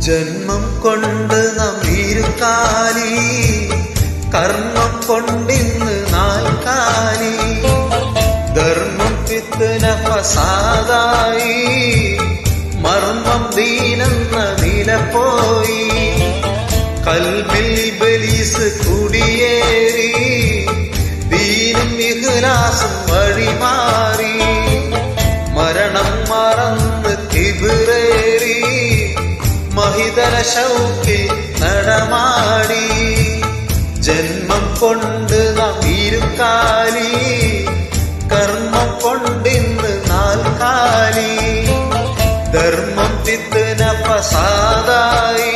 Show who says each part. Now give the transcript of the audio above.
Speaker 1: ജന്മം കൊണ്ട് നാം ഇരുക്കാലി, കർമ്മം കൊണ്ടിന്ന് നാൽക്കാലി. ധർമ്മം പിത്തന ഫസാദായി, മർമ്മം ദീനെന്ന നില പോയി. കൽബിൽ ഇബ്ലീസ് കുടിയേറി, ദീനും ഇഖ്ലാസും വഴിമാറി. മരണം മറന്ന് കിബിറേറി, മഹിതര ശൗക്കിൽ നടമാടി. ജന്മം കൊണ്ട് നാം ഇരുക്കാലി, കർമ്മം കൊണ്ടിന്ന് നാൽക്കാലി. ധർമ്മം പിത്തന ഫസാദായി,